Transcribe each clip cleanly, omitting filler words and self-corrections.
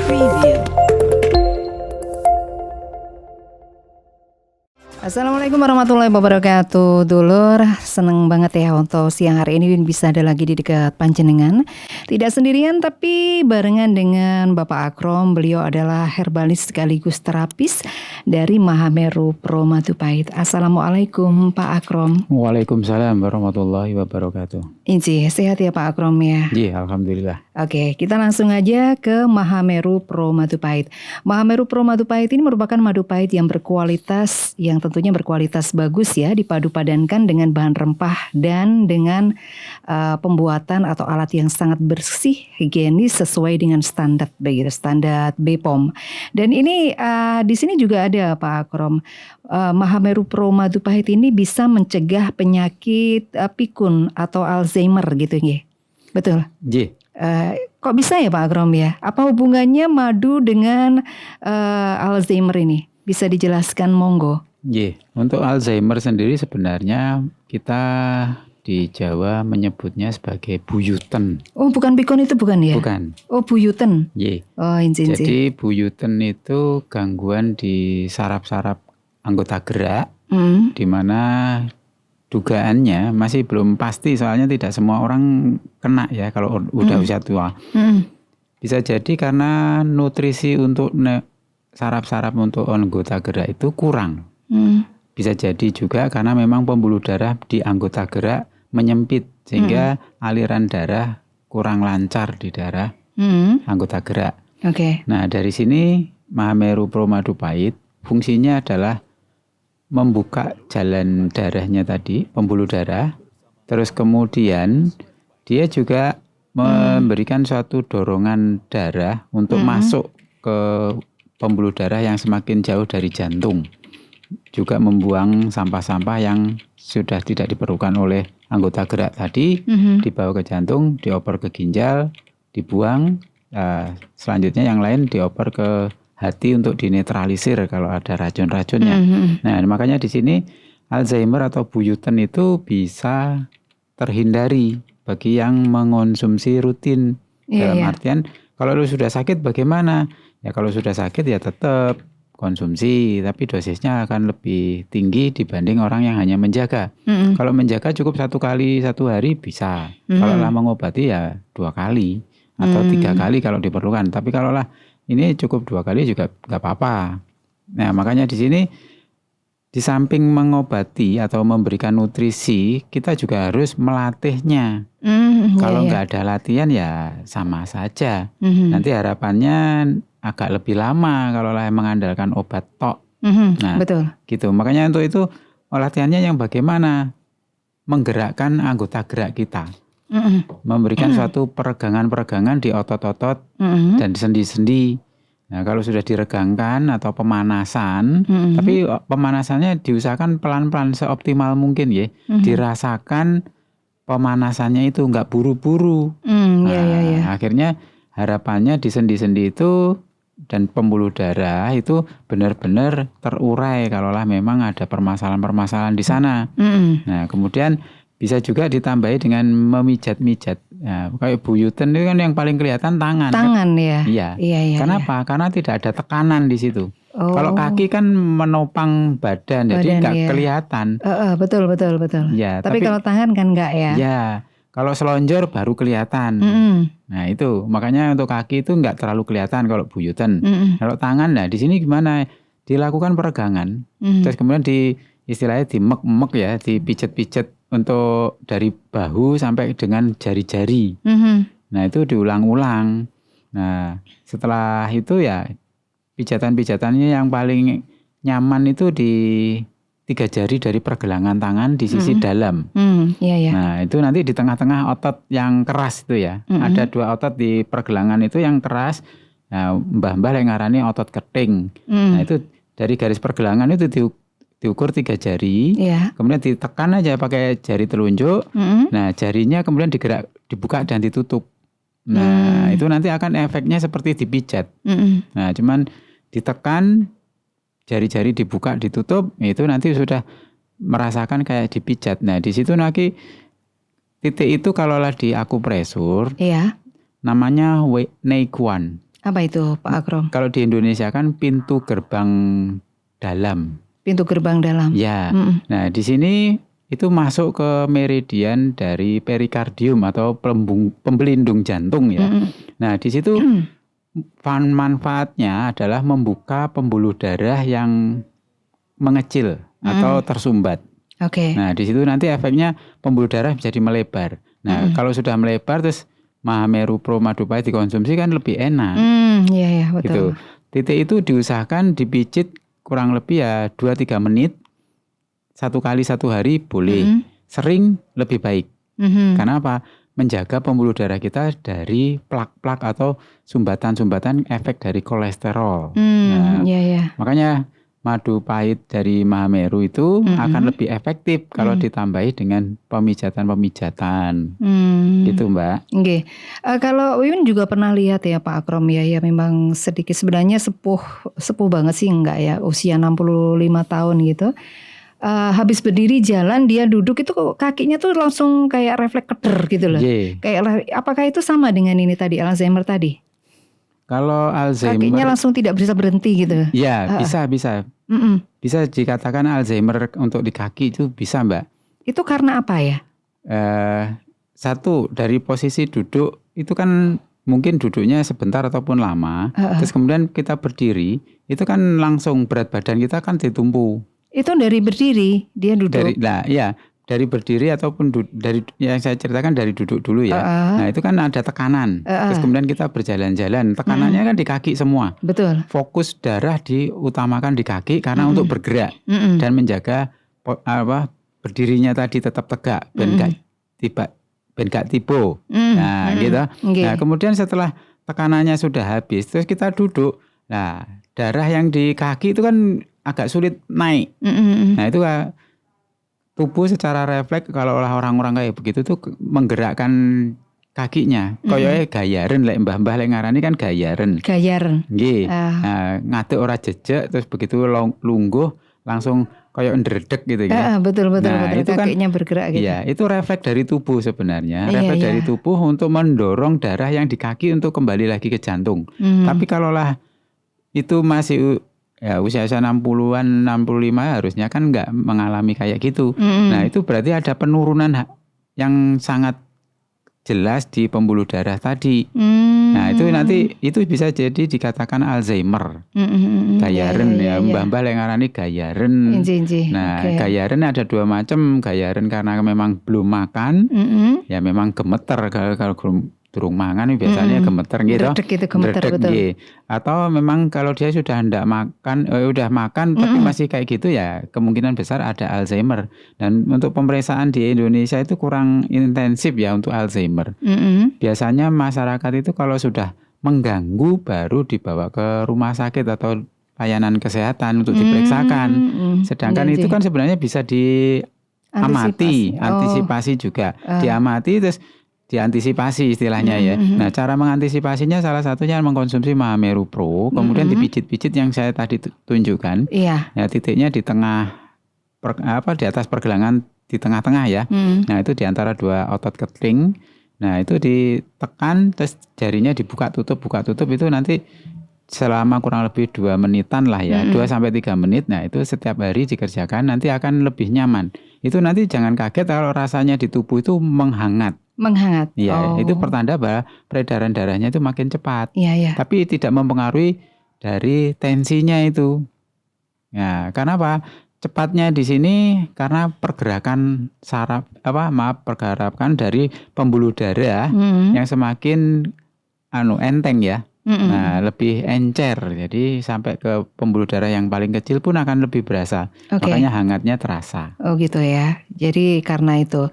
Preview. Assalamualaikum warahmatullahi wabarakatuh. Dulur, seneng banget ya untuk siang hari ini bisa ada lagi di dekat panjenengan. Tidak sendirian tapi barengan dengan Bapak Akrom. Beliau adalah herbalis sekaligus terapis dari Mahameru Pro Majapahit. Assalamualaikum Pak Akrom. Waalaikumsalam warahmatullahi wabarakatuh. Inci, sehat ya Pak Akrom ya? Iya, alhamdulillah. Oke, kita langsung aja ke Mahameru Pro Majapahit. Mahameru Pro Majapahit ini merupakan madu pahit yang berkualitas, yang tentunya berkualitas bagus ya, dipadu padankan dengan bahan rempah dan dengan pembuatan atau alat yang sangat bersih, higienis sesuai dengan standar begitu, standar BPOM. Dan ini di sini juga ada Pak Akrom. Mahameru Pro Majapahit ini bisa mencegah penyakit pikun atau Alzheimer gitu ya. Betul? Iya. Kok bisa ya Pak Akrom ya? Apa hubungannya madu dengan Alzheimer ini? Bisa dijelaskan monggo? Iya, untuk Alzheimer sendiri sebenarnya kita di Jawa menyebutnya sebagai buyuten. Oh, bukan pikun itu bukan ya? Bukan. Oh, buyuten. Iya. Oh, inci. Jadi buyuten itu gangguan di saraf-saraf anggota gerak, di mana dugaannya masih belum pasti, soalnya tidak semua orang kena ya kalau udah usia tua. Bisa jadi karena nutrisi untuk saraf-saraf untuk anggota gerak itu kurang. Bisa jadi juga karena memang pembuluh darah di anggota gerak menyempit sehingga aliran darah kurang lancar di darah anggota gerak. Oke. Nah, dari sini Mahameru Pro Majapahit fungsinya adalah membuka jalan darahnya tadi, pembuluh darah. Terus kemudian dia juga memberikan suatu dorongan darah untuk masuk ke pembuluh darah yang semakin jauh dari jantung. Juga membuang sampah-sampah yang sudah tidak diperlukan oleh anggota gerak tadi, dibawa ke jantung, dioper ke ginjal, dibuang. Selanjutnya yang lain dioper ke hati untuk dinetralisir kalau ada racun-racunnya. Nah, makanya di sini Alzheimer atau buyuten itu bisa terhindari bagi yang mengonsumsi rutin. Dalam artian kalau lu sudah sakit bagaimana? Ya kalau sudah sakit ya tetap konsumsi, tapi dosisnya akan lebih tinggi dibanding orang yang hanya menjaga. Kalau menjaga cukup 1 kali 1 hari bisa. Kalau lah mengobati ya 2 kali atau 3 kali kalau diperlukan. Tapi kalau lah ini cukup 2 kali juga nggak apa-apa. Nah, makanya di sini di samping mengobati atau memberikan nutrisi, kita juga harus melatihnya. Kalau nggak ada latihan ya sama saja. Nanti harapannya agak lebih lama kalau lah mengandalkan obat tok. Nah, betul. Gitu. Makanya untuk itu latihannya yang bagaimana? Menggerakkan anggota gerak kita. Memberikan suatu peregangan-peregangan di otot-otot dan di sendi-sendi. Nah, kalau sudah diregangkan atau pemanasan, tapi pemanasannya diusahakan pelan-pelan seoptimal mungkin ya. Dirasakan pemanasannya itu nggak buru-buru. Akhirnya harapannya di sendi-sendi itu dan pembuluh darah itu benar-benar terurai kalaulah memang ada permasalahan-permasalahan di sana. Nah, kemudian bisa juga ditambahi dengan memijat-mijat. Nah, kayak buyuten itu kan yang paling kelihatan tangan. Tangan ya? Iya. Kenapa? Karena tidak ada tekanan di situ. Kalau kaki kan menopang badan jadi nggak kelihatan. Betul. Ya, tapi kalau tangan kan nggak ya? Ya, kalau selonjor baru kelihatan. Nah itu makanya untuk kaki itu nggak terlalu kelihatan kalau buyuten. Kalau tangan, nah di sini gimana? Dilakukan peregangan, terus kemudian istilahnya dimek-mek ya, dipijet-pijet untuk dari bahu sampai dengan jari-jari. Nah itu diulang-ulang. Nah setelah itu ya pijatan-pijatannya yang paling nyaman itu di 3 jari dari pergelangan tangan di sisi dalam. Nah itu nanti di tengah-tengah otot yang keras itu ya. Ada 2 otot di pergelangan itu yang keras. Nah, mbah-mbah yang ngarani otot keting. Nah itu dari garis pergelangan itu diukur 3 jari, kemudian ditekan aja pakai jari telunjuk. Nah jarinya kemudian dibuka dan ditutup. Nah itu nanti akan efeknya seperti dipijat. Nah cuman ditekan, jari-jari dibuka ditutup, itu nanti sudah merasakan kayak dipijat. Nah di situ nanti titik itu kalaulah di akupresur, namanya Neiguan. Apa itu Pak Akrom? Kalau di Indonesia kan pintu gerbang dalam. Pintu gerbang dalam. Ya. Nah, di sini itu masuk ke meridian dari perikardium atau pembelindung jantung ya. Nah, di situ manfaatnya adalah membuka pembuluh darah yang mengecil atau tersumbat. Oke. Nah, di situ nanti efeknya pembuluh darah jadi melebar. Nah, kalau sudah melebar terus Mahameru Pro Madupahit dikonsumsi kan lebih enak. Iya, betul. Gitu. Titik itu diusahakan dipijit kurang lebih ya 2-3 menit. 1 kali 1 hari boleh. Sering lebih baik. Karena apa? Menjaga pembuluh darah kita dari plak-plak atau sumbatan-sumbatan efek dari kolesterol. Nah, makanya madu pahit dari Mahameru itu akan lebih efektif kalau ditambahi dengan pemijatan-pemijatan. Gitu Mbak. Oke. Kalau Wiwin juga pernah lihat ya Pak Akrom ya memang sedikit sebenarnya sepuh banget sih enggak ya, usia 65 tahun gitu. Habis berdiri jalan dia duduk itu kakinya tuh langsung kayak refleks keder gitu loh. Kayak apakah itu sama dengan ini tadi Alzheimer tadi? Kalau Alzheimer kakinya langsung tidak bisa berhenti gitu. Ya, bisa. Bisa dikatakan Alzheimer untuk di kaki itu bisa Mbak. Itu karena apa ya? Satu, dari posisi duduk itu kan mungkin duduknya sebentar ataupun lama. Terus kemudian kita berdiri, itu kan langsung berat badan kita kan ditumpu. Itu dari berdiri, dia duduk. Dari berdiri ataupun dari yang saya ceritakan dari duduk dulu ya. Nah, itu kan ada tekanan. Terus kemudian kita berjalan-jalan, tekanannya kan di kaki semua. Betul. Fokus darah diutamakan di kaki karena untuk bergerak dan menjaga berdirinya tadi tetap tegak ben gak tibo. Nah, gitu. Nah, kemudian setelah tekanannya sudah habis, terus kita duduk. Nah, darah yang di kaki itu kan agak sulit naik. Nah, itu tubuh secara refleks kalau orang-orang kayak begitu tuh menggerakkan kakinya. Koyoke gayaren lek mbah-mbah lek ngarani kan gayaren. Nggih. Nah, ngadeg ora jejeg terus begitu lungguh langsung koyo ndredeg gitu ya. Betul. Nah, itu kakinya kan bergerak gitu. Iya, itu refleks dari tubuh sebenarnya. Refleks dari tubuh untuk mendorong darah yang di kaki untuk kembali lagi ke jantung. Tapi kalaulah itu masih usia 60-an, 65 harusnya kan nggak mengalami kayak gitu. Nah, itu berarti ada penurunan yang sangat jelas di pembuluh darah tadi. Nah, itu nanti itu bisa jadi dikatakan Alzheimer. Gayaren ya, mbah-mbah yang ngarani gayaren. Nah, gayaren ada 2 macam. Gayaren karena memang belum makan, ya memang gemeter kalau durung mangan biasanya gemeter gitu. Gemeter betul. Atau memang kalau dia sudah hendak makan, udah makan tapi masih kayak gitu ya kemungkinan besar ada Alzheimer. Dan untuk pemeriksaan di Indonesia itu kurang intensif ya untuk Alzheimer. Biasanya masyarakat itu kalau sudah mengganggu baru dibawa ke rumah sakit atau layanan kesehatan untuk diperiksakan. Sedangkan itu kan sebenarnya bisa diamati, antisipasi juga. Diamati terus diantisipasi istilahnya ya. Nah, cara mengantisipasinya salah satunya mengkonsumsi Mahameru Pro, kemudian dipijit-pijit yang saya tadi tunjukkan. Nah, titiknya di tengah di atas pergelangan di tengah-tengah ya. Nah, itu di antara 2 otot keping. Nah, itu ditekan terus jarinya dibuka tutup itu nanti selama kurang lebih 2 menitan lah ya, 2-3 menit. Nah, itu setiap hari dikerjakan nanti akan lebih nyaman. Itu nanti jangan kaget kalau rasanya di tubuh itu menghangat. Iya, itu pertanda bahwa peredaran darahnya itu makin cepat. Tapi tidak mempengaruhi dari tensinya itu. Ya, karena apa? Cepatnya di sini karena pergerakan pergerakan dari pembuluh darah yang semakin enteng ya. Nah, lebih encer. Jadi sampai ke pembuluh darah yang paling kecil pun akan lebih berasa. Makanya hangatnya terasa. Oh gitu ya. Jadi karena itu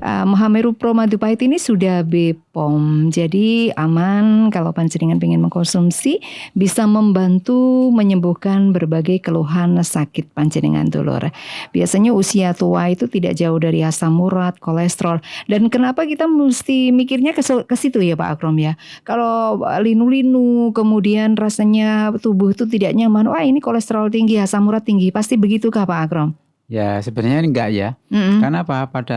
Mahameru Pro Madupahit ini sudah BPOM. Jadi aman kalau panjenengan ingin mengkonsumsi, bisa membantu menyembuhkan berbagai keluhan sakit panjenengan dulur. Biasanya usia tua itu tidak jauh dari asam urat, kolesterol. Dan kenapa kita mesti mikirnya ke situ ya Pak Akrom ya. Kalau linu-linu kemudian rasanya tubuh itu tidak nyaman, wah ini kolesterol tinggi, asam urat tinggi, pasti begitukah Pak Akrom? Ya sebenarnya enggak ya. Karena apa? Pada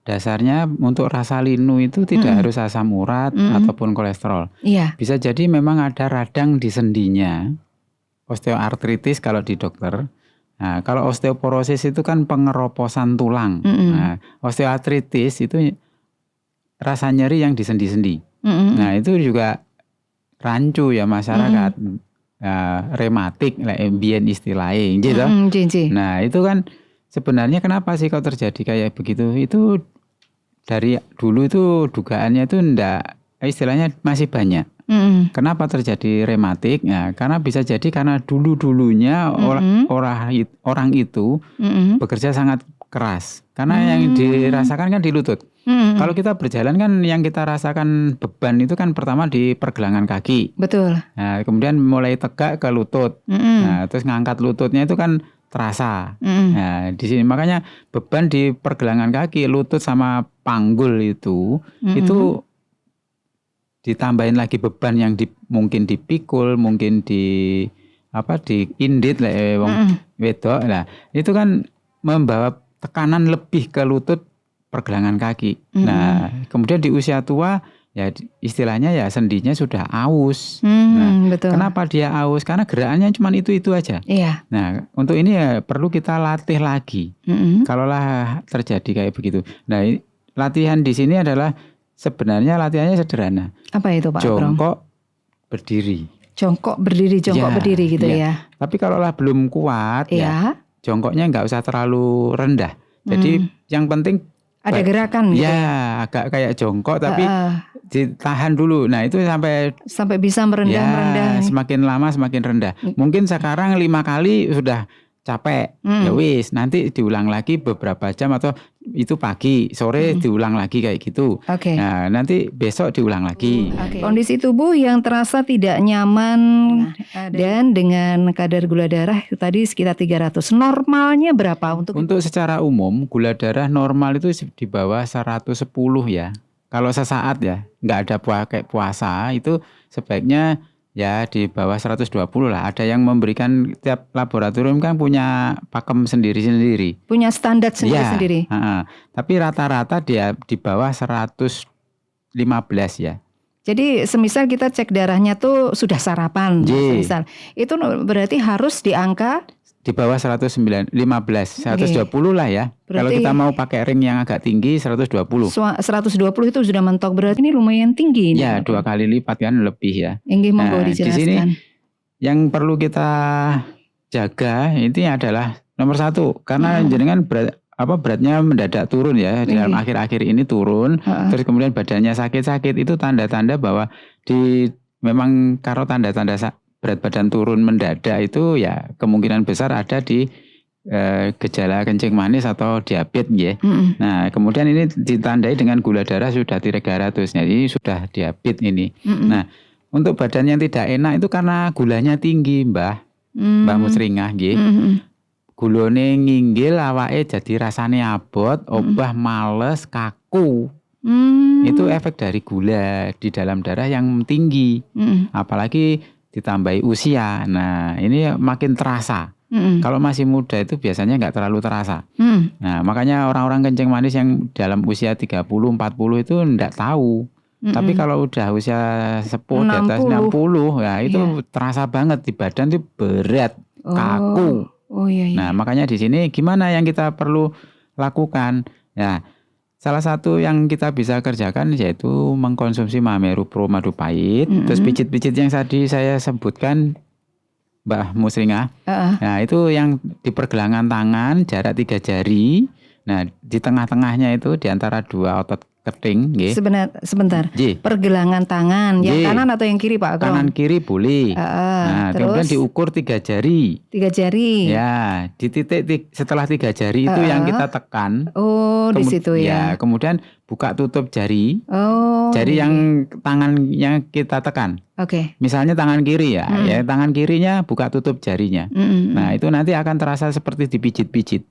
dasarnya untuk rasa linu itu tidak harus asam urat ataupun kolesterol. Iya. Bisa jadi memang ada radang di sendinya, osteoartritis kalau di dokter. Nah, kalau osteoporosis itu kan pengeroposan tulang. Nah, osteoartritis itu rasa nyeri yang di sendi-sendi. Nah, itu juga rancu ya masyarakat. Rematik lah ambien istilahnya gitu. Nah, itu kan sebenarnya kenapa sih kok terjadi kayak begitu? Itu dari dulu itu dugaannya itu istilahnya masih banyak. Kenapa terjadi rematik? Nah, karena bisa jadi karena dulu-dulunya orang itu bekerja sangat keras. Karena yang dirasakan kan di lutut. Kalau kita berjalan kan yang kita rasakan beban itu kan pertama di pergelangan kaki. Betul. Nah, kemudian mulai tegak ke lutut. Nah, terus ngangkat lututnya itu kan terasa. Nah, di sini makanya beban di pergelangan kaki, lutut sama panggul itu ditambahin lagi beban yang mungkin dipikul, mungkin di indit lah wedok. Nah, itu kan membawa tekanan lebih ke lutut pergelangan kaki. Nah, kemudian di usia tua ya istilahnya ya sendinya sudah aus. Betul. Kenapa dia aus? Karena gerakannya cuma itu aja. Iya. Nah, untuk ini ya perlu kita latih lagi. Kalaulah terjadi kayak begitu. Nah, latihan di sini adalah sebenarnya latihannya sederhana. Apa itu Pak Prom? Jongkok berdiri. Jongkok berdiri gitu ya. Tapi kalaulah belum kuat ya jongkoknya nggak usah terlalu rendah. Jadi yang penting ada gerakan gitu. Ya, agak kayak jongkok tapi ditahan dulu. Nah, itu sampai bisa merendah. Semakin lama semakin rendah. Mungkin sekarang 5 kali sudah capek. Ya wis, nanti diulang lagi beberapa jam atau itu pagi, sore diulang lagi kayak gitu. Nah, nanti besok diulang lagi. Kondisi tubuh yang terasa tidak nyaman dan dengan kadar gula darah itu tadi sekitar 300. Normalnya berapa untuk secara umum gula darah normal itu di bawah 110 ya. Kalau sesaat ya, nggak ada kayak puasa itu sebaiknya ya di bawah 120 lah. Ada yang memberikan tiap laboratorium kan punya pakem sendiri-sendiri. Punya standar sendiri-sendiri. Tapi rata-rata dia di bawah 115 ya. Jadi semisal kita cek darahnya tuh sudah sarapan. Semisal itu berarti harus di angka di bawah 115, 120 lah ya. Berarti, kalau kita mau pakai ring yang agak tinggi 120. 120 itu sudah mentok, berarti ini lumayan tinggi. Ya, 2 kali lipat kan lebih ya. Monggo dijelaskan. Di sini yang perlu kita jaga ini adalah nomor 1 karena jenengan beratnya mendadak turun ya dalam akhir-akhir ini turun. Terus kemudian badannya sakit-sakit itu tanda-tanda bahwa memang kalau tanda-tanda berat badan turun mendadak itu ya kemungkinan besar ada di gejala kencing manis atau diabetes ya. Nah, kemudian ini ditandai dengan gula darah sudah 300. Jadi sudah diabetes ini. Nah, untuk badan yang tidak enak itu karena gulanya tinggi, Mbah Musringah nggih. Gulane nginggil awake jadi rasane abot, obah males, kaku. Itu efek dari gula di dalam darah yang tinggi. Apalagi ditambahi usia. Nah, ini makin terasa. Kalau masih muda itu biasanya nggak terlalu terasa. Nah, makanya orang-orang kencing manis yang dalam usia 30, 40 itu nggak tahu. Tapi kalau udah usia sepuh di atas 60, ya itu terasa banget di badan itu berat, kaku. Nah, makanya di sini gimana yang kita perlu lakukan? Ya, salah satu yang kita bisa kerjakan yaitu mengkonsumsi Mahameru Pro Madu Pahit. Terus pijit-pijit yang tadi saya sebutkan Mbah Musringah. Nah, itu yang di pergelangan tangan jarak 3 jari. Nah, di tengah-tengahnya itu di antara 2 otot keting. Sebentar. Pergelangan tangan yang kanan atau yang kiri Pak Agong? Kanan kiri boleh. Nah, terus kemudian diukur 3 jari. 3 jari. Ya, di titik setelah 3 jari itu yang kita tekan. Di situ ya. Kemudian buka tutup jari. Jari yang tangan yang kita tekan. Misalnya tangan kiri ya, ya tangan kirinya buka tutup jarinya. Nah, itu nanti akan terasa seperti dipijit-pijit.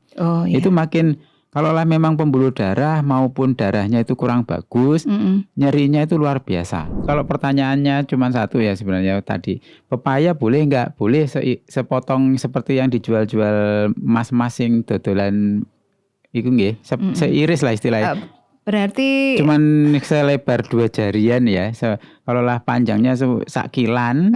Itu makin kalaulah memang pembuluh darah maupun darahnya itu kurang bagus, nyerinya itu luar biasa. Kalau pertanyaannya cuma satu ya sebenarnya tadi, pepaya boleh nggak? Boleh sepotong seperti yang dijual-jual mas-mas yang dodolan itu nggih, seiris lah istilahnya. Berarti Cuman selebar 2 jarian ya. Kalau lah panjangnya sakilan,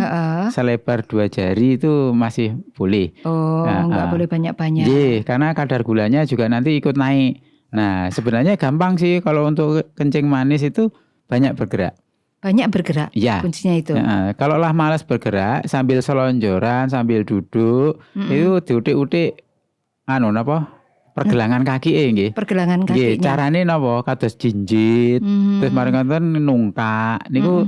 selebar 2 jari itu masih boleh. nggak boleh banyak-banyak. Iya, karena kadar gulanya juga nanti ikut naik. Nah, sebenarnya gampang sih kalau untuk kencing manis itu banyak bergerak. Banyak bergerak, Ya. kuncinya itu. Kalau lah malas bergerak sambil selonjoran, sambil duduk, itu diutik-utik pergelangan kaki nggih. Pergelangan Nggih, kakinya. carane napa? Kados jinjit, terus mari ngoten nungkak. Niku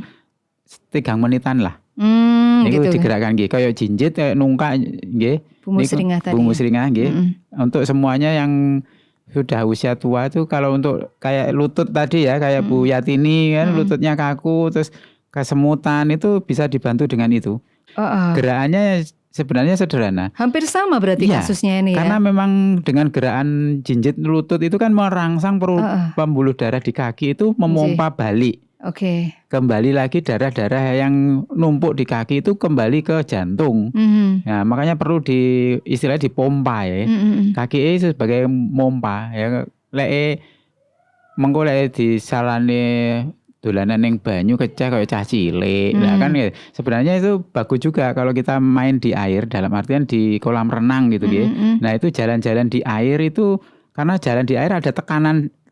3 menitan lah. Niku Gitu. digerakkan nggih, kayak jinjit, kayak nungkak nggih. Bumbu Niku seringah tadi. bumbu seringah nggih. Untuk semuanya yang sudah usia tua itu, kalau untuk kayak lutut tadi ya, kayak Bu Yatini kan lututnya kaku terus kesemutan, itu bisa dibantu dengan itu. Gerakannya sebenarnya sederhana. Hampir sama berarti Iya, kasusnya ini karena ya. memang dengan gerakan jinjit lutut itu kan merangsang pembuluh darah di kaki itu memompa balik. Oke. Kembali lagi darah-darah yang numpuk di kaki itu kembali ke jantung. Nah, makanya perlu istilahnya dipompa ya. Kaki itu sebagai mompa ya. Mengko lek disalane dolanan ning banyu kecah kayak cah cilik. Nah kan ya, sebenarnya itu bagus juga kalau kita main di air, dalam artian di kolam renang gitu ya. Nah, itu jalan-jalan di air itu, karena jalan di air ada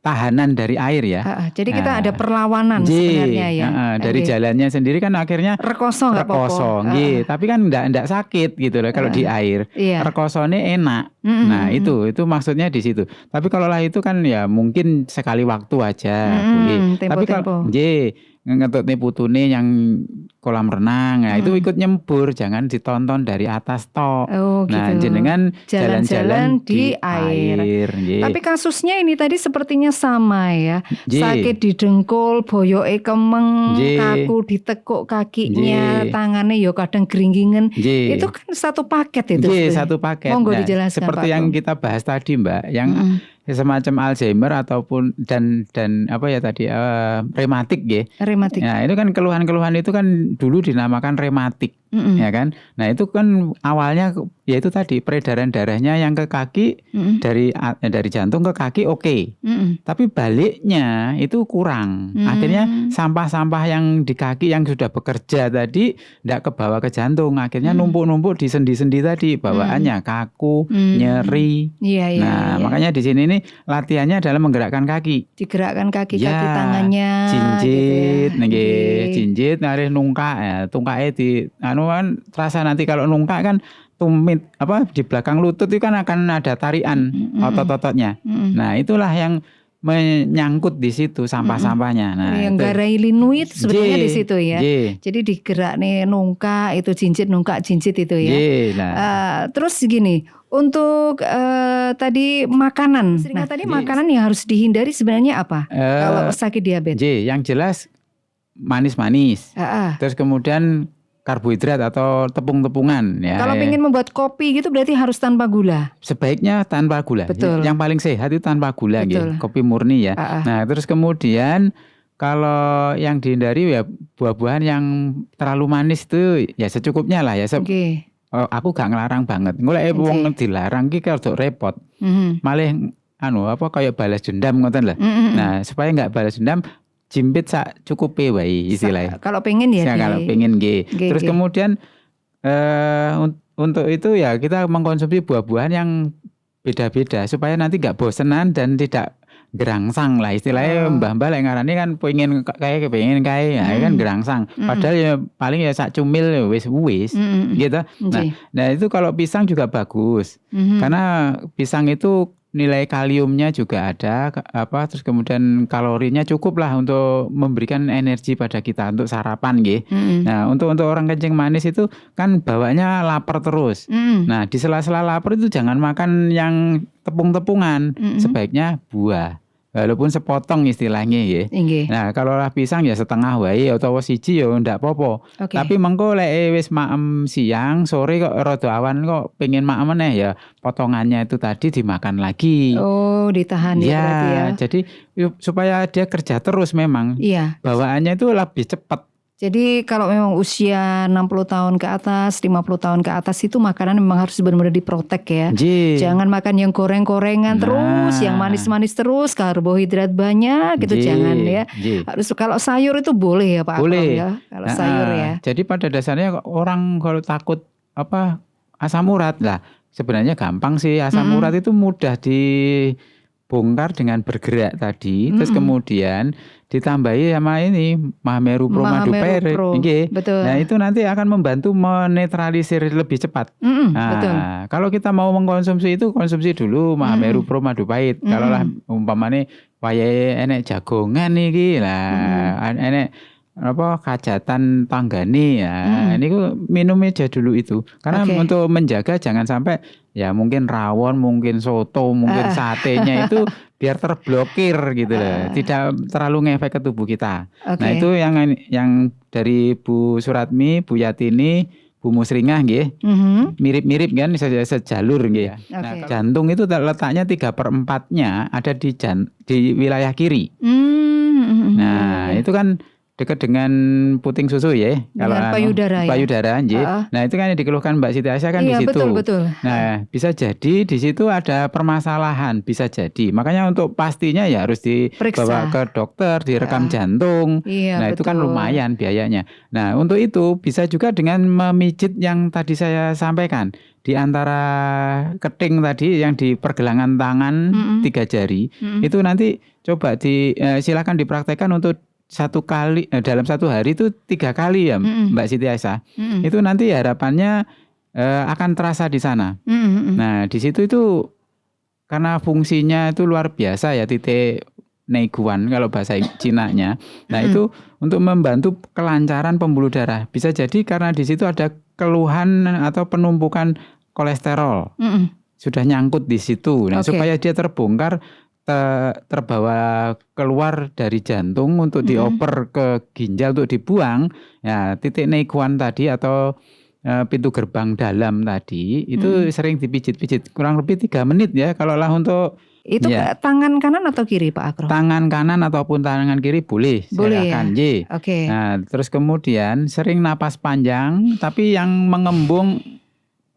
tahanan dari air ya. Jadi kita ada perlawanan sebenarnya ya. Dari jalannya sendiri kan akhirnya rekoso nggak apa-apa. Tapi kan enggak sakit gitu loh kalau di air. Rekosone enak. Nah, itu maksudnya di situ. Tapi kalau lah itu kan ya mungkin sekali waktu aja boleh. Tapi kalau ngetutne putune yang kolam renang, nah itu ikut nyembur, jangan ditonton dari atas tok. Nah, gitu. jenengan jalan-jalan di air. Tapi kasusnya ini tadi sepertinya sama ya. Sakit di dengkul, boyoke kemeng, kaku ditekuk kakinya, tangannya yo kadang geringgingan. Itu kan satu paket itu. Satu paket. Monggo dijelaskan, seperti Pak yang kita bahas tadi, Mbak, yang semacam Alzheimer ataupun dan apa ya tadi rematik ya. Rematik. Nah, itu kan keluhan-keluhan itu kan dulu dinamakan rematik, ya kan. Nah, itu kan awalnya yaitu tadi peredaran darahnya yang ke kaki dari jantung ke kaki oke. Tapi baliknya itu kurang. Akhirnya sampah-sampah yang di kaki yang sudah bekerja tadi tidak kebawa ke jantung. Akhirnya numpuk-numpuk di sendi-sendi tadi, bawaannya kaku, nyeri. Nah, makanya di sini nih latihannya adalah menggerakkan kaki. Digerakkan kaki tangannya. Jinjit, gitu ya. jinjit, narik nungkak ya. Tungkaknya kan terasa nanti kalau nungkak kan tumit di belakang lutut itu kan akan ada tarian otot-ototnya. Nah, itulah yang menyangkut di situ sampah-sampahnya. Nah, yang garai linu itu sebenarnya di situ ya. Jadi digerak nih nungkak itu jinjit, nungkak jinjit itu ya. Terus gini, untuk tadi makanan. Tadi makanan yang harus dihindari sebenarnya apa? Kalau sakit diabetes. Yang jelas manis-manis. Terus kemudian karbohidrat atau tepung-tepungan ya. Kalau pengen membuat kopi gitu berarti harus tanpa gula. Sebaiknya tanpa gula. Betul. Yang paling sehat itu tanpa gula gitu. Kopi murni ya. Nah, terus kemudian kalau yang dihindari ya buah-buahan yang terlalu manis itu ya secukupnya lah ya. Aku gak ngelarang banget. Mulai wong dilarang ki rada repot. Malah kayak balas dendam ngoten lah. Nah, supaya enggak balas dendam, jimpit sak cukupe wae istilahnya. Kalau pengen ya. Kalau pengen nggih. Terus kemudian untuk itu ya kita mengkonsumsi buah-buahan yang beda-beda supaya nanti enggak bosenan dan tidak gerangsang lah istilahnya. Mbah-mbah lek ngarani kan pengen ya kan gerangsang. Padahal ya paling ya sak cumil ya wis gitu. Nah, itu kalau pisang juga bagus. Karena pisang itu nilai kaliumnya juga ada, terus kemudian kalorinya cukup lah untuk memberikan energi pada kita untuk sarapan nggih. Nah, untuk orang kencing manis itu kan bawanya lapar terus. Nah, di sela-sela lapar itu jangan makan yang tepung-tepungan, sebaiknya buah. Walaupun sepotong istilahnya ya. Nah, kalau lah pisang ya setengah wae atau siji ya ndak apa-apa. Tapi mengko lek wis maem siang, sore kok rada awan kok pengen maem meneh ya potongannya itu tadi dimakan lagi. Ditahan ya berarti ya. Jadi supaya dia kerja terus memang. Bawaannya itu lebih cepat. Jadi kalau memang usia 60 tahun ke atas, 50 tahun ke atas itu makanan memang harus benar-benar diprotek ya. Nggih. Jangan makan yang goreng-gorengan terus, yang manis-manis terus, karbohidrat banyak gitu, Nggih, jangan ya. nggih. Harus kalau sayur itu boleh ya Pak Akrom Boleh. ya. Kalau sayur ya. Jadi pada dasarnya orang kalau takut asam urat lah, sebenarnya gampang sih. Asam urat itu mudah dibongkar dengan bergerak tadi, terus kemudian ditambahi sama ini Mahameru Pro Madu Mahameru Parit. Pro, Nggih. betul. Nah, itu nanti akan membantu menetralisir lebih cepat. Betul. Nah, kalau kita mau mengkonsumsi itu konsumsi dulu Mahameru Pro Madu Pahit. Kalau lah umpamane wayahe enek jagongan iki lah, enek kajatan tanggane ya. Ini minum aja dulu itu. Karena untuk menjaga jangan sampai ya mungkin rawon, mungkin soto, mungkin satenya itu biar terblokir gitu loh. Tidak terlalu ngefek ke tubuh kita. Nah, itu yang dari Bu Suratmi, Bu Yatini, Bu Musringah nggih. Mirip-mirip kan sejalur nggih. Nah, jantung itu letaknya 3/4-nya ada di wilayah kiri. Nah, itu kan dekat dengan puting susu ya, kalau payudara ya. Payudara nggih. Nah, itu kan yang dikeluhkan Mbak Siti Aisyah kan di situ. Betul. Nah, bisa jadi di situ ada permasalahan, bisa jadi. Makanya untuk pastinya ya harus dibawa ke dokter, direkam jantung. Nah, itu kan lumayan biayanya. Nah, untuk itu bisa juga dengan memijit yang tadi saya sampaikan. Di antara keting tadi yang di pergelangan tangan 3 jari, itu nanti coba silakan dipraktekkan untuk dalam satu hari itu 3 kali ya Mbak Siti Aisyah. Itu nanti harapannya akan terasa di sana. Nah, di situ itu karena fungsinya itu luar biasa ya, titik neiguan kalau bahasa Cinanya. Nah, itu untuk membantu kelancaran pembuluh darah. Bisa jadi karena di situ ada keluhan atau penumpukan kolesterol. Sudah nyangkut di situ. Nah, supaya dia terbongkar, terbawa keluar dari jantung untuk dioper ke ginjal untuk dibuang, ya titik neiguan tadi atau pintu gerbang dalam tadi itu sering dipijit-pijit kurang lebih 3 menit ya. Kalau lah untuk itu tangan kanan atau kiri Pak Akrom? Tangan kanan ataupun tangan kiri boleh silakan ya? Nah, terus kemudian sering napas panjang tapi yang mengembung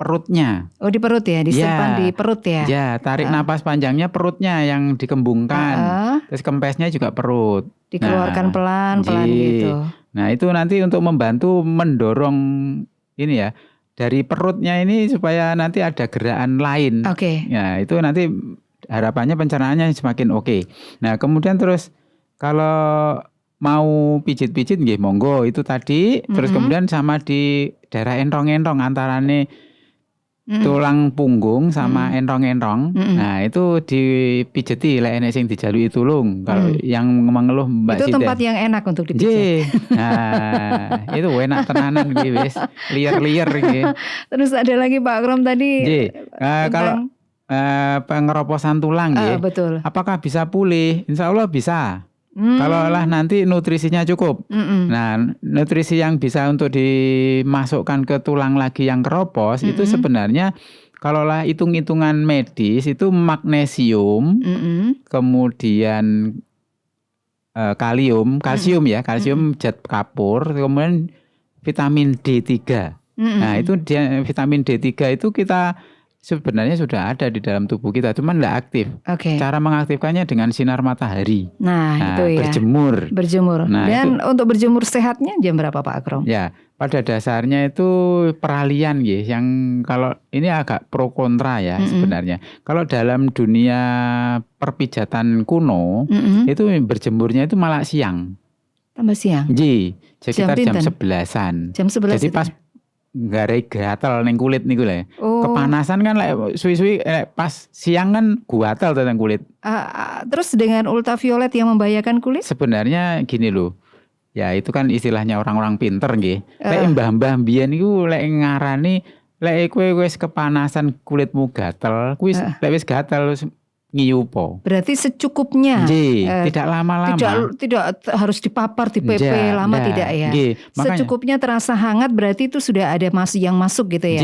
perutnya. Oh, di perut ya, disimpan di perut ya. Ya, tarik napas panjangnya perutnya yang dikembungkan. Terus kempesnya juga perut. Dikeluarkan pelan-pelan gitu. Nah, itu nanti untuk membantu mendorong ini ya, dari perutnya ini supaya nanti ada gerakan lain. Ya, itu nanti harapannya pencernaannya semakin oke. Nah, kemudian terus kalau mau pijit-pijit nggih monggo itu tadi. Terus kemudian sama di daerah entong-entong antarane tulang punggung sama entong-entong. Nah, itu dipijeti lek enek sing dijalui tulung. Kalau yang mengeluh Mbak Siti. Itu tempat yang enak untuk dipijat. Nah, itu enak tenanan iki wis, liar-liar iki. Terus ada lagi Pak Akrom tadi. Kalau pengeroposan tulang nggih. Betul. Apakah bisa pulih? Insya Allah bisa. Kalau lah nanti nutrisinya cukup. Nah, nutrisi yang bisa untuk dimasukkan ke tulang lagi yang keropos itu sebenarnya kalau lah hitung-hitungan medis itu magnesium, kemudian kalsium zat kapur, kemudian vitamin D3. Nah, itu vitamin D3 itu kita sebenarnya sudah ada di dalam tubuh kita, cuman nggak aktif. Cara mengaktifkannya dengan sinar matahari. Nah, itu ya. Berjemur. Nah, dan untuk berjemur sehatnya jam berapa Pak Akrom? Ya, pada dasarnya itu peralihan ya. Yang kalau ini agak pro kontra ya sebenarnya. Kalau dalam dunia perpijatan kuno, itu berjemurnya itu malah siang. Tambah siang? Ji, sekitar jam 11-an. Jam 11 jadi itu? Pas garai gatal ning kulit niku lho. Kepanasan kan suwi-suwi pas siang kan gatal tentang kulit. Terus dengan ultraviolet yang membahayakan kulit? Sebenarnya gini loh. Ya itu kan istilahnya orang-orang pinter nggih. Lek mbah-mbah mbiyen niku lek ngarani lek kowe wis kepanasan kulitmu gatel, kuwi lek wis gatel ngiyupo. Berarti secukupnya. Tidak lama-lama. Tidak harus dipapar di PP lama tidak ya. Secukupnya terasa hangat berarti itu sudah ada yang masuk gitu ya.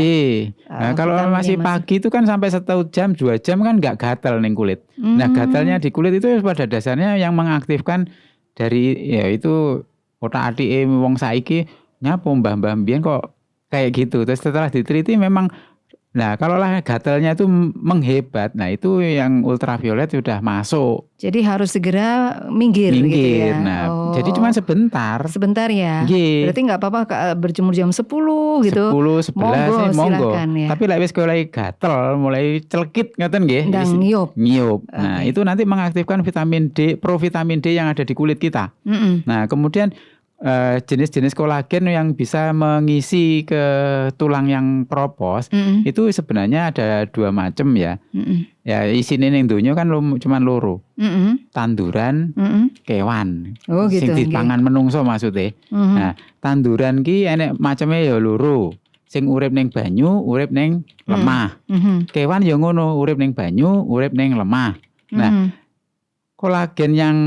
Nah, kalau masih pagi itu kan sampai 1 jam 2 jam kan nggak gatel ning kulit. Nah, gatelnya di kulit itu pada dasarnya yang mengaktifkan dari ya itu otak-atike wong saiki nyapa mbah-mbah mbiyen kok kayak gitu. Terus setelah diteliti memang nah kalau lah gatalnya itu menghebat, nah itu yang ultraviolet sudah masuk. Jadi harus segera minggir gitu Minggir. ya. Nah, jadi cuma sebentar. Sebentar ya. Nggih. Berarti nggak apa-apa berjemur jam 10 gitu. 10, 11 monggo. Silakan ya. Tapi lek wis mulai gatel, mulai celkit ngoten nggih. Ndang ngiyup. Ngiyup. Nah, itu nanti mengaktifkan vitamin D, provitamin D yang ada di kulit kita. Nah, kemudian jenis-jenis kolagen yang bisa mengisi ke tulang yang kropos itu sebenarnya ada 2 macam ya. Ya isine ning donya kan cuman loro. Tanduran, kewan. Oh gitu. Sing dipangan menungso maksudnya. Nah, tanduran ki enek macamnya ya loro. Sing urip ning banyu, urip ning lemah. Kewan ya ngono, urip ning banyu, urip ning lemah. Nah, kolagen yang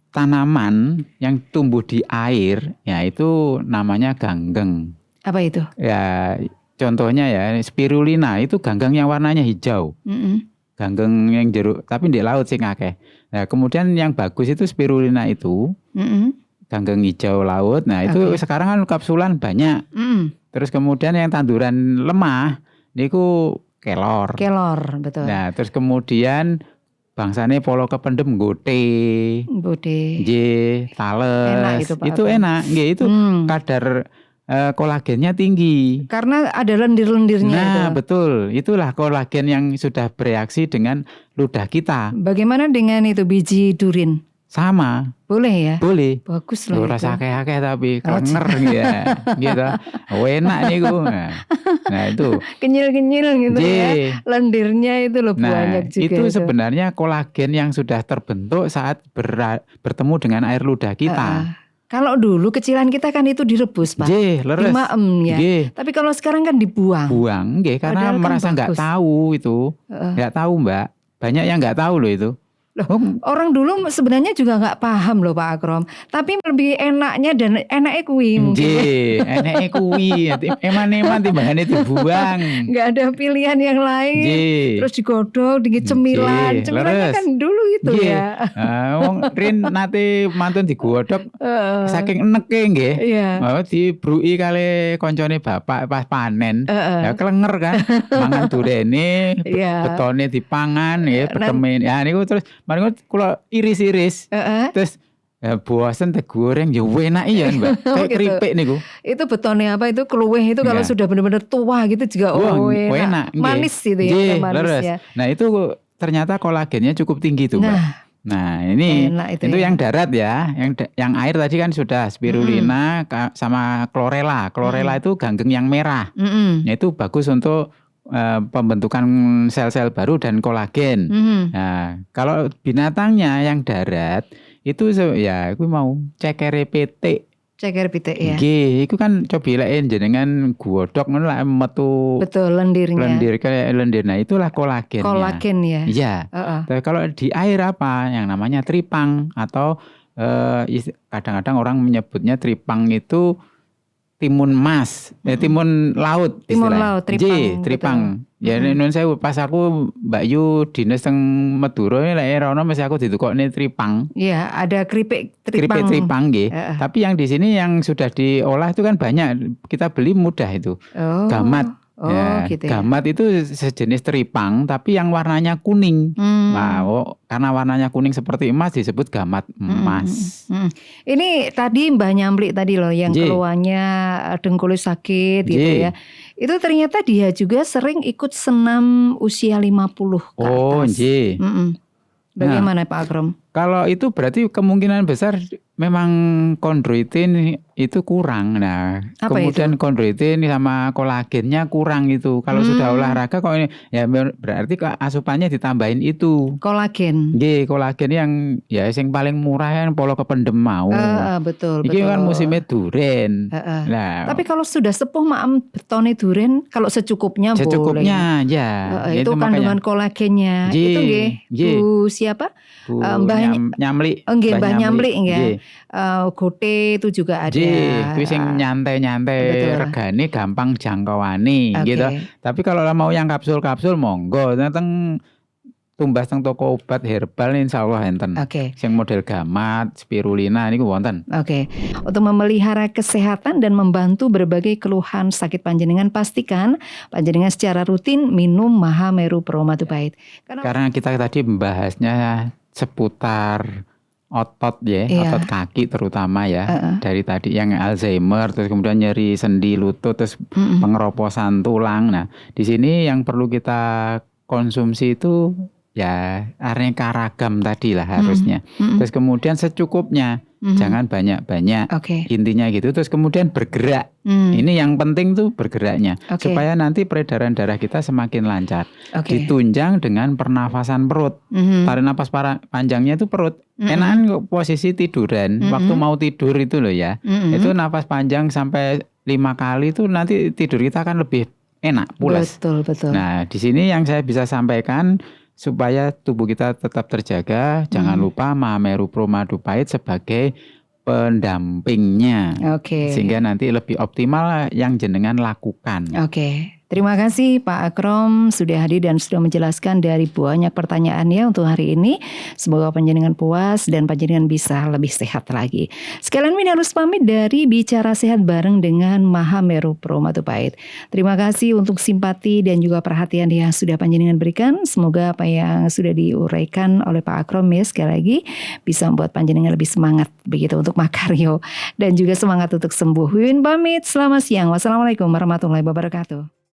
tanaman yang tumbuh di air, ya itu namanya ganggeng. Apa itu? Ya contohnya ya spirulina itu ganggeng yang warnanya hijau. Ganggeng yang jeruk, tapi di laut sing akeh. Nah kemudian yang bagus itu spirulina itu, ganggeng hijau laut. Nah itu sekarang kan kapsulan banyak. Terus kemudian yang tanduran lemah, niku kelor. Kelor, betul. Nah terus kemudian bangsane polo kependem gote, tales, enak itu enak, nggih itu kadar kolagennya tinggi. Karena ada lendir-lendirnya. Nah itu. betul, itulah kolagen yang sudah bereaksi dengan ludah kita. Bagaimana dengan itu biji durin? Sama. Boleh ya? Boleh. Bagus loh. Rasa akeh-akeh tapi klenger ya, gitu. Enak niku. Nah itu. Kenyil-kenyil gitu ya. Lendirnya itu loh banyak juga. Itu sebenarnya kolagen yang sudah terbentuk saat bertemu dengan air ludah kita. Kalau dulu kecilan kita kan itu direbus, Pak. Leres. Dimaem ya. Tapi kalau sekarang kan dibuang. Buang, karena merasa nggak tahu itu. Nggak tahu, Mbak. Banyak yang nggak tahu loh itu. Loh, orang dulu sebenarnya juga nggak paham loh Pak Akrom. Tapi lebih enaknya dan enaknya kuwi mungkin. Enaknya kuwi. Eman-eman timbangane dibuang. Nggak ada pilihan yang lain. Terus digodok, cemilan. Cemilannya kan dulu itu ya. Wong Rin nate mantun digodok saking eneke nggih. Dibruki kali koncone bapak pas panen. Ya klenger kan. Mangan durene, betone dipangan ya, betemen. Ya niku terus mari kula iris-iris. Terus bosen teh goreng ya enak iya Mbak. Kayak keripik niku. Itu betonnya apa itu kluweh itu kalau sudah benar-benar tua gitu juga enak. Manis itu ya, manis ya. Nah, itu ternyata kolagennya cukup tinggi tuh, Mbak. Nah, ini itu yang darat ya. Yang air tadi kan sudah spirulina sama chlorella. Chlorella itu ganggeng yang merah. Nah, itu bagus untuk pembentukan sel-sel baru dan kolagen. Nah, kalau binatangnya yang darat itu ya aku mau cekere pitik. Ceker pitik ya. Nggih, iku kan coba lek jenengan godhog ngono lek metu. Betul, lendirnya. Lendir kayak lendir. Nah, itulah kolagennya. Kolagen ya. Iya. Tapi kalau di air apa yang namanya tripang atau kadang-kadang orang menyebutnya tripang itu timun mas, timun laut. Timun laut, tripang. Ya nun saya pas aku Mbak Yu dinas teng Madura lek rono mesti aku ditukokne tripang. Iya, ada keripik tripang. Keripik tripang nggih. Tapi yang di sini yang sudah diolah itu kan banyak. Kita beli mudah itu. Gamat. Gitu ya. Gamat itu sejenis tripang tapi yang warnanya kuning. Nah, karena warnanya kuning seperti emas disebut gamat emas. Ini tadi Mbah Nyamblik tadi loh yang keluarnya dengkulnya sakit gitu ya. Itu ternyata dia juga sering ikut senam usia 50 ke atas. Bagaimana Pak Akrom? Kalau itu berarti kemungkinan besar memang kondroitin itu kurang. Nah, kemudian kondroitin sama kolagennya kurang itu. Kalau sudah olahraga kok ini ya berarti asupannya ditambahin itu. Kolagen. Nggih, kolagen yang ya sing paling murah yang polo kependem mau. Betul. Iki kan musimnya duren. Nah, tapi kalau sudah sepuh betone duren kalau secukupnya boleh. Secukupnya ya. Itu kandungan kolagennya. Itu nggih. Bu siapa? Mbah Nyamblik. Mbah Nyamblik nggih. Gote itu juga ada. Kuwi sing nyantai-nyantai regane gampang jangkauane gitu. Tapi kalau mau yang kapsul-kapsul monggo teng tumbas teng toko obat herbal insyaallah enten. Oke. Sing model gamat, spirulina niku wonten. Oke, untuk memelihara kesehatan dan membantu berbagai keluhan sakit panjenengan, pastikan panjenengan secara rutin minum Mahameru Pro Madupahit. Karena kita tadi membahasnya seputar otot ya, Iya. otot kaki terutama ya. Dari tadi yang Alzheimer, terus kemudian nyeri sendi lutut, terus pengeroposan tulang. Nah, di sini yang perlu kita konsumsi itu ya aneka ragam tadi lah harusnya. Terus kemudian secukupnya, jangan banyak-banyak. Oke. Intinya gitu. Terus kemudian bergerak. Ini yang penting tuh bergeraknya. Oke. Supaya nanti peredaran darah kita semakin lancar. Oke. Ditunjang dengan pernafasan perut. Tarik napas panjangnya itu perut. Enakan kok posisi tiduran. Waktu mau tidur itu loh ya. Itu napas panjang sampai 5 kali itu nanti tidur kita akan lebih enak, pulas. Betul. Nah, di sini yang saya bisa sampaikan supaya tubuh kita tetap terjaga, jangan lupa Mahameru Pro Madupahit sebagai pendampingnya. Oke. Sehingga nanti lebih optimal yang jenengan lakukan. Oke. Terima kasih Pak Akrom sudah hadir dan sudah menjelaskan dari banyak pertanyaannya untuk hari ini. Semoga panjenengan puas dan panjenengan bisa lebih sehat lagi. Sekalian Min harus pamit dari Bicara Sehat bareng dengan Mahameru Pro Madupahit. Terima kasih untuk simpati dan juga perhatian yang sudah panjenengan berikan. Semoga apa yang sudah diuraikan oleh Pak Akrom ya sekali lagi bisa membuat panjenengan lebih semangat begitu untuk makaryo dan juga semangat untuk sembuh. Win pamit, selamat siang. Wassalamualaikum warahmatullahi wabarakatuh.